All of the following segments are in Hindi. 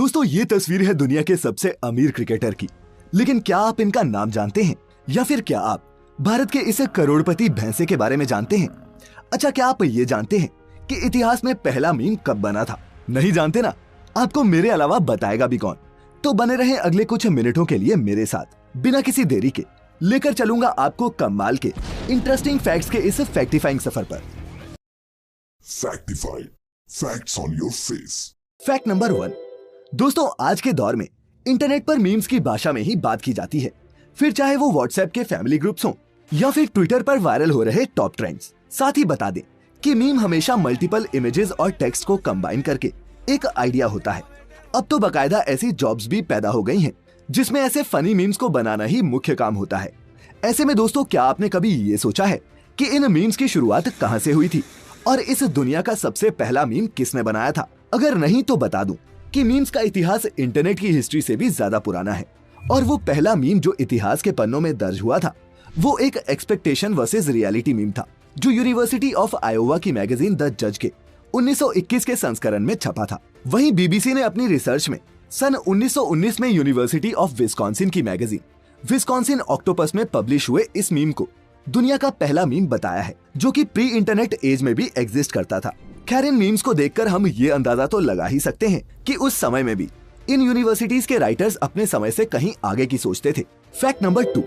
दोस्तों ये तस्वीर है दुनिया के सबसे अमीर क्रिकेटर की, लेकिन क्या आप इनका नाम जानते हैं या फिर क्या आप भारत के इस करोड़पति भैंसे के बारे में जानते हैं? अच्छा, क्या आप ये जानते हैं कि इतिहास में पहला मीम कब बना था? नहीं जानते ना? आपको मेरे अलावा बताएगा भी कौन? तो बने रहे अगले कुछ मिनटों के लिए मेरे साथ। बिना किसी देरी के लेकर चलूंगा आपको कमाल के इंटरेस्टिंग फैक्ट्स के इस फैक्टिफाइंग सफर पर। Factify. Facts on your face. Fact number 1। दोस्तों, आज के दौर में इंटरनेट पर मीम्स की भाषा में ही बात की जाती है, फिर चाहे वो व्हाट्सएप के फैमिली ग्रुप्स हों या फिर ट्विटर पर वायरल हो रहे टॉप ट्रेंड्स। साथ ही बता दें कि मीम हमेशा मल्टीपल इमेजेस और टेक्स्ट को कंबाइन करके एक आइडिया होता है। अब तो बकायदा ऐसी जॉब्स भी पैदा हो गई हैं जिसमें ऐसे फनी मीम्स को बनाना ही मुख्य काम होता है। ऐसे में दोस्तों, क्या आपने कभी ये सोचा है कि इन मीम्स की शुरुआत कहां से हुई थी और इस दुनिया का सबसे पहला मीम किसने बनाया था? अगर नहीं तो बता दूं कि मीम्स का इतिहास इंटरनेट की हिस्ट्री से भी ज्यादा पुराना है और वो पहला मीम जो इतिहास के पन्नों में दर्ज हुआ था वो एक एक्सपेक्टेशन वर्सेस रियलिटी मीम था, जो यूनिवर्सिटी ऑफ आयोवा की मैगजीन द जज के 1921 के संस्करण में छपा था। वहीं बीबीसी ने अपनी रिसर्च में सन 1919 में यूनिवर्सिटी ऑफ विस्कॉन्सिन की मैगजीन विस्कॉन्सिन ऑक्टोपस में पब्लिश हुए इस मीम को दुनिया का पहला मीम बताया है, जो कि प्री इंटरनेट एज में भी एग्जिस्ट करता था। खैर, इन मीम्स को देखकर हम ये अंदाजा तो लगा ही सकते हैं कि उस समय में भी इन यूनिवर्सिटीज के राइटर्स अपने समय से कहीं आगे की सोचते थे। Fact number 2।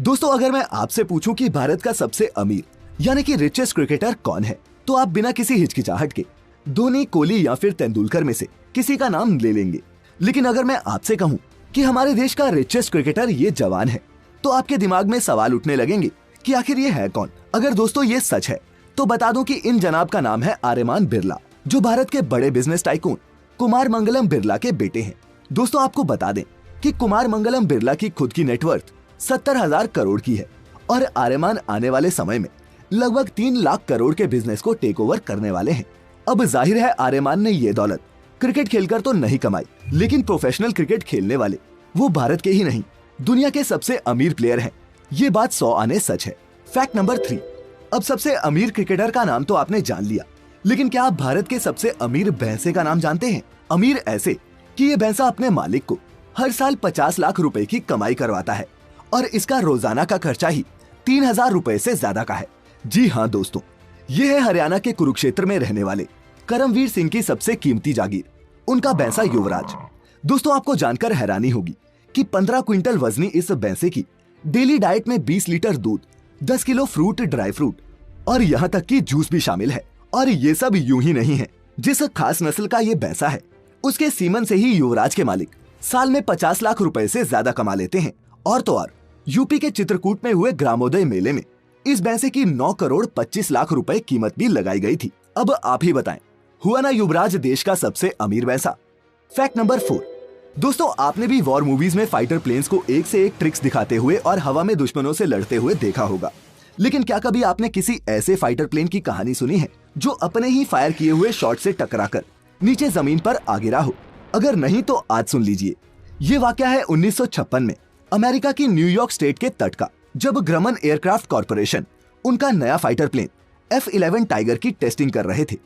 दोस्तों, अगर मैं आपसे पूछूं कि भारत का सबसे अमीर यानी कि रिचेस्ट क्रिकेटर कौन है, तो आप बिना किसी हिचकिचाहट के धोनी, कोहली या फिर तेंदुलकर में से किसी का नाम ले लेंगे। लेकिन अगर मैं आपसे कहूं कि हमारे देश का रिचेस्ट क्रिकेटर ये जवान है, तो आपके दिमाग में सवाल उठने लगेंगे कि आखिर ये है कौन? अगर दोस्तों ये सच है तो बता दूं कि इन जनाब का नाम है आर्यमान बिरला, जो भारत के बड़े बिजनेस टाइकून कुमार मंगलम बिरला के बेटे हैं। दोस्तों, आपको बता दें कि कुमार मंगलम बिरला की खुद की नेटवर्थ 70,000 करोड़ की है और आर्यमान आने वाले समय में लगभग 3 लाख करोड़ के बिजनेस को टेक ओवर करने वाले हैं। अब जाहिर है आर्यमान ने ये दौलत क्रिकेट खेलकर तो नहीं कमाई, लेकिन प्रोफेशनल क्रिकेट खेलने वाले वो भारत के ही नहीं दुनिया के सबसे अमीर प्लेयर हैं। ये बात 100 आने सच है। Fact number 3। अब सबसे अमीर क्रिकेटर का नाम तो आपने जान लिया, लेकिन क्या आप भारत के सबसे अमीर भैंसे का नाम जानते हैं? अमीर ऐसे कि ये भैंसा अपने मालिक को हर साल 50 लाख रुपए की कमाई करवाता है और इसका रोजाना का खर्चा ही 3,000 रुपए से ज्यादा का है। जी हाँ दोस्तों, ये है हरियाणा के कुरुक्षेत्र में रहने वाले करमवीर सिंह की सबसे कीमती जागीर, उनका भैंसा युवराज। दोस्तों, आपको जानकर हैरानी होगी कि 15 क्विंटल वजनी इस भैंसे की डेली डाइट में 20 लीटर दूध, 10 किलो फ्रूट, ड्राई फ्रूट और यहाँ तक कि जूस भी शामिल है। और ये सब यूं ही नहीं है। जिस खास नस्ल का ये भैंसा है उसके सीमन से ही युवराज के मालिक साल में 50 लाख रुपए से ज्यादा कमा लेते हैं। और तो और यूपी के चित्रकूट में हुए ग्रामोदय मेले में इस भैंसे की 9 करोड़ 25 लाख रुपए कीमत भी लगाई गई थी। अब आप ही बताएं, हुआ ना युवराज देश का सबसे अमीर भैंसा? Fact number 4। दोस्तों, आपने भी वॉर मूवीज में फाइटर प्लेन्स को एक से एक ट्रिक्स दिखाते हुए और हवा में दुश्मनों से लड़ते हुए देखा होगा, लेकिन क्या कभी आपने किसी ऐसे फाइटर प्लेन की कहानी सुनी है जो अपने ही फायर किए हुए शॉट से टकराकर नीचे जमीन पर आ गिरा हो? अगर नहीं तो आज सुन लीजिए। ये वाकया है 1956 में अमेरिका की न्यूयॉर्क स्टेट के तट का, जब ग्रमन एयरक्राफ्ट कॉर्पोरेशन उनका नया फाइटर प्लेन F-11 टाइगर की टेस्टिंग कर रहे थे।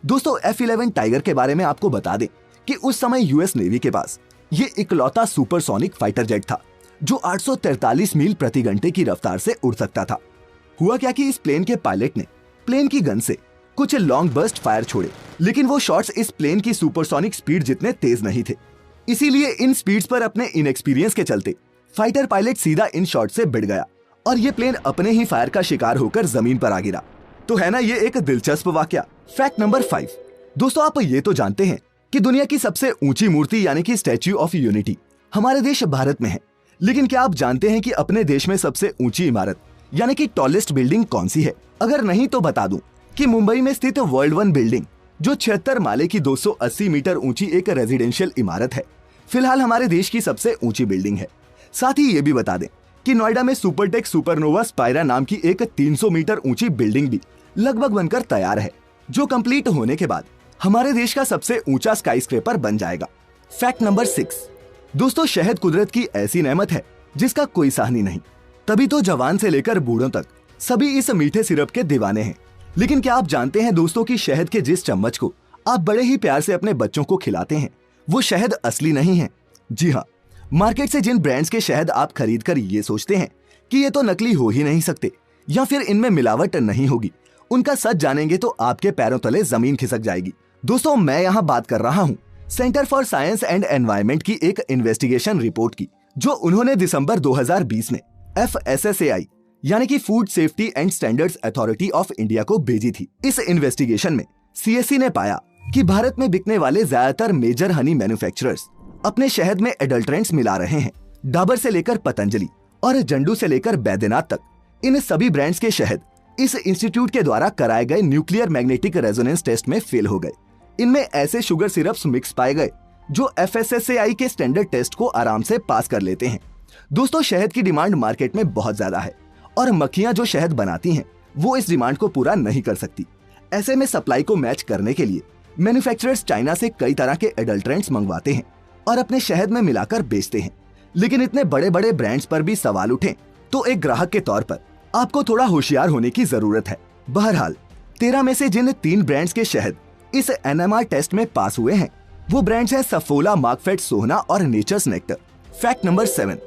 दोस्तों, F-11 टाइगर के बारे में आपको बता दें कि उस समय यूएस नेवी के पास ये इकलौता सुपरसोनिक फाइटर जेट था जो 843 मील प्रति घंटे की रफ्तार से उड़ सकता था। हुआ क्या कि इस प्लेन के पायलट ने प्लेन की गन से कुछ लॉन्ग बर्स्ट फायर छोड़े, लेकिन वो शॉट्स इस प्लेन की सुपरसोनिक स्पीड जितने तेज नहीं थे। इसीलिए इन स्पीड्स पर अपने इनएक्सपीरियंस के चलते फाइटर पायलट सीधा इन शॉट से भिड़ गया और ये प्लेन अपने ही फायर का शिकार होकर जमीन पर आ गिरा। तो है ना ये एक दिलचस्प वाकया। Fact number 5। दोस्तों, आप ये तो जानते हैं कि दुनिया की सबसे ऊंची मूर्ति यानी कि स्टैच्यू ऑफ यूनिटी हमारे देश भारत में है, लेकिन क्या आप जानते हैं कि अपने देश में सबसे ऊंची इमारत यानी कि टॉलेस्ट बिल्डिंग कौन सी है? अगर नहीं तो बता दूं कि मुंबई में स्थित वर्ल्ड 1 बिल्डिंग, जो 76 माले की 280 मीटर ऊंची एक रेजिडेंशियल इमारत है, फिलहाल हमारे देश की सबसे ऊंची बिल्डिंग है। साथ ही ये भी बता दें कि नोएडा में सुपरटेक सुपरनोवा स्पायरा नाम की एक 300 मीटर ऊंची बिल्डिंग भी लगभग बनकर तैयार है, जो कंप्लीट होने के बाद हमारे देश का सबसे ऊंचा स्काईस्क्रेपर बन जाएगा। Fact number 6। दोस्तों, शहद कुदरत की ऐसी नेमत है जिसका कोई साहनी नहीं, तभी तो जवान से लेकर बूढ़ों तक सभी इस मीठे सिरप के दीवाने हैं। लेकिन क्या आप जानते हैं दोस्तों कि शहद के जिस चम्मच को आप बड़े ही प्यार से अपने बच्चों को खिलाते हैं वो शहद असली नहीं है। जी हाँ, मार्केट से जिन ब्रांड्स के शहद आप खरीद कर ये सोचते हैं कि ये तो नकली हो ही नहीं सकते या फिर इनमें मिलावट नहीं होगी, उनका सच जानेंगे तो आपके पैरों तले जमीन खिसक जाएगी। दोस्तों, मैं यहाँ बात कर रहा हूँ centre for science and environment की एक इन्वेस्टिगेशन रिपोर्ट की, जो उन्होंने दिसंबर 2020 में FSSAI यानी कि food safety and standards authority of India को भेजी थी। इस इन्वेस्टिगेशन में CSE ने पाया कि भारत में बिकने वाले ज्यादातर मेजर हनी मैन्युफैक्चरर्स अपने शहद में एडल्ट्रेंट्स मिला रहे हैं। डाबर से लेकर पतंजलि और जंडू से लेकर बैद्यनाथ तक, इन सभी ब्रांड्स के शहद इस इंस्टीट्यूट के द्वारा कराए गए न्यूक्लियर मैग्नेटिक रेजोनेंस टेस्ट में फेल हो गए। इनमें ऐसे शुगर सिरप्स मिक्स पाए गए जो FSSAI के स्टैंडर्ड टेस्ट को आराम से पास कर लेते हैं। दोस्तों, शहद की डिमांड मार्केट में बहुत ज्यादा है और मक्खियां जो शहद बनाती हैं वो इस डिमांड को पूरा नहीं कर सकती। ऐसे में सप्लाई को मैच करने के लिए मैन्युफैक्चरर्स चाइना से कई तरह के एडल्ट्रेंट्स मंगवाते हैं और अपने शहद में मिलाकर बेचते हैं। लेकिन इतने बड़े बड़े ब्रांड्स पर भी सवाल उठे तो एक ग्राहक के तौर पर आपको थोड़ा होशियार होने की जरूरत है। बहरहाल 13 में से जिन 3 ब्रांड्स के शहद इस NMR टेस्ट में पास हुए हैं वो ब्रांड्स हैं सफोला, मार्कफेड, सोहना और नेचर्स नेक्टर। Fact number 7।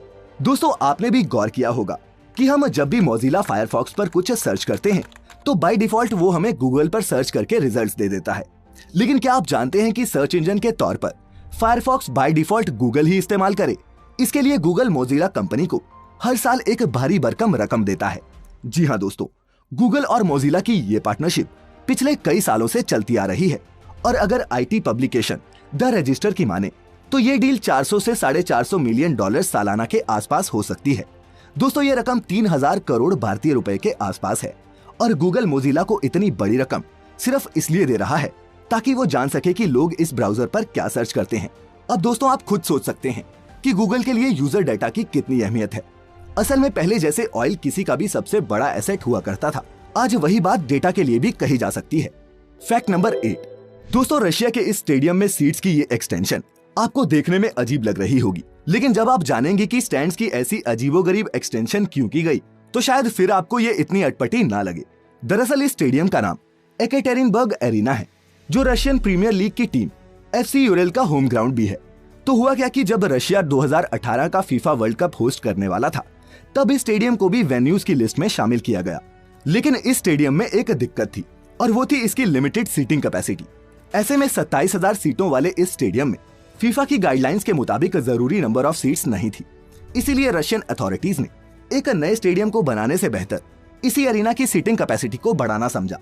दोस्तों, आपने भी गौर किया होगा कि हम जब भी मोजिला फायरफॉक्स पर कुछ सर्च करते हैं तो बाय डिफॉल्ट वो हमें गूगल पर सर्च करके रिजल्ट्स दे देता है। लेकिन क्या आप जानते हैं कि सर्च इंजन के तौर पर फायरफॉक्स बाय डिफॉल्ट गूगल ही इस्तेमाल करे? इसके लिए गूगल मोजिला कंपनी को हर साल एक भारी भरकम रकम देता है। जी हाँ दोस्तों, गूगल और मोजिला की ये पार्टनरशिप पिछले कई सालों से चलती आ रही है और अगर IT पब्लिकेशन द रजिस्टर की माने तो ये डील 400 से $450 मिलियन सालाना के आसपास हो सकती है। दोस्तों, ये रकम 3000 करोड़ भारतीय रुपए के आसपास है और गूगल मोजिला को इतनी बड़ी रकम सिर्फ इसलिए दे रहा है ताकि वो जान सके कि लोग इस ब्राउजर पर क्या सर्च करते हैं। अब दोस्तों, आप खुद सोच सकते हैं कि गूगल के लिए यूजर डाटा की कितनी अहमियत है। असल में पहले जैसे ऑयल किसी का भी सबसे बड़ा एसेट हुआ करता था, आज वही बात डेटा के लिए भी कही जा सकती है। Fact number 8। दोस्तों, रशिया के इस स्टेडियम में सीट्स की ये एक्सटेंशन आपको देखने में अजीब लग रही होगी, लेकिन जब आप जानेंगे कि स्टैंड्स की ऐसी अजीबोगरीब एक्सटेंशन क्यों की गई तो शायद फिर आपको ये इतनी अटपटी ना लगे। दरअसल इस स्टेडियम का नाम एकेटेरिनबर्ग एरिना है, जो रशियन प्रीमियर लीग की टीम FC यूरेल का होम ग्राउंड भी है। तो हुआ क्या कि जब रशिया 2018 का फीफा वर्ल्ड कप होस्ट करने वाला था, तब इस स्टेडियम को भी वेन्यूज की लिस्ट में शामिल किया गया। लेकिन इस स्टेडियम में एक दिक्कत थी और वो थी इसकी लिमिटेड सीटिंग कैपेसिटी। ऐसे में 27,000 सीटों वाले इस स्टेडियम में फीफा की गाइडलाइंस के मुताबिक जरूरी नंबर ऑफ सीट्स नहीं थी। इसीलिए रशियन अथॉरिटीज ने एक नए स्टेडियम को बनाने से बेहतर इसी एरिना की सीटिंग कैपेसिटी को बढ़ाना समझा।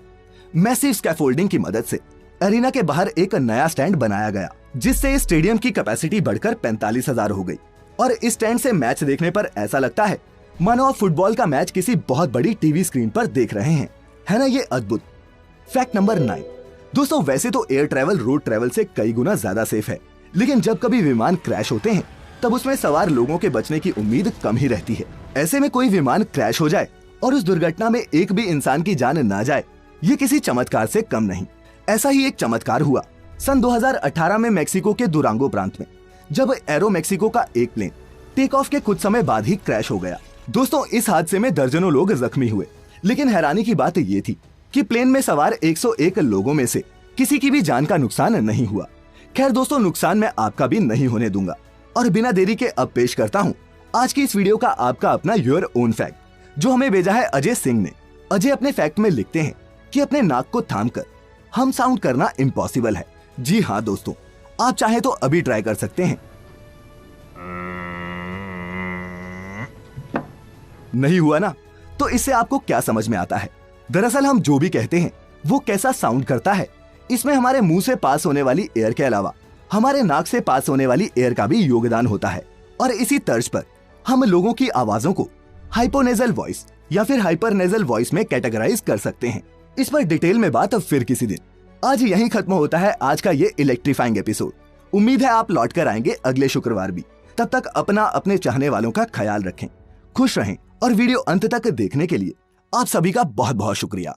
मैसिव स्कैफोल्डिंग की मदद से एरिना के बाहर एक नया स्टैंड बनाया गया, जिससे इस स्टेडियम की कैपेसिटी बढ़कर 45,000 हो गई और इस स्टैंड से मैच देखने पर ऐसा लगता है मानो आप फुटबॉल का मैच किसी बहुत बड़ी टीवी स्क्रीन पर देख रहे हैं। है ना ये अद्भुत। Fact number 9। दोस्तों, वैसे तो एयर ट्रैवल रोड ट्रैवल से कई गुना ज्यादा सेफ है, लेकिन जब कभी विमान क्रैश होते हैं तब उसमें सवार लोगों के बचने की उम्मीद कम ही रहती है। ऐसे में कोई विमान क्रैश हो जाए और उस दुर्घटना में एक भी इंसान की जान ना जाए, ये किसी चमत्कार से कम नहीं। ऐसा ही एक चमत्कार हुआ सन 2018 में मेक्सिको के दुरांगो प्रांत में, जब एरो मेक्सिको का एक प्लेन टेक ऑफ के कुछ समय बाद ही क्रैश हो गया। दोस्तों, इस हादसे में दर्जनों लोग जख्मी हुए, लेकिन हैरानी की बात ये थी कि प्लेन में सवार 101 लोगों में से किसी की भी जान का नुकसान नहीं हुआ। खैर दोस्तों, नुकसान मैं आपका भी नहीं होने दूंगा और बिना देरी के अब पेश करता हूँ आज की इस वीडियो का आपका अपना योर ओन फैक्ट, जो हमें भेजा है अजय सिंह ने। अजय अपने फैक्ट में लिखते हैं कि अपने नाक को थामकर हम साउंड करना इम्पॉसिबल है। जी हाँ दोस्तों, आप चाहे तो अभी ट्राई कर सकते हैं। नहीं हुआ ना? तो इससे आपको क्या समझ में आता है? दरअसल हम जो भी कहते हैं वो कैसा साउंड करता है, इसमें हमारे मुंह से पास होने वाली एयर के अलावा हमारे नाक से पास होने वाली एयर का भी योगदान होता है। और इसी तर्ज पर हम लोगों की आवाजों को हाइपोनेजल वॉइस या फिर हाइपरनेजल वॉइस में कैटेगराइज कर सकते हैं। इस पर डिटेल में बात अब फिर किसी दिन। आज यहीं खत्म होता है आज का ये इलेक्ट्रीफाइंग एपिसोड। उम्मीद है आप लौट कर आएंगे अगले शुक्रवार भी। तब तक अपना अपने चाहने वालों का ख्याल रखें, खुश रहें और वीडियो अंत तक देखने के लिए आप सभी का बहुत बहुत शुक्रिया।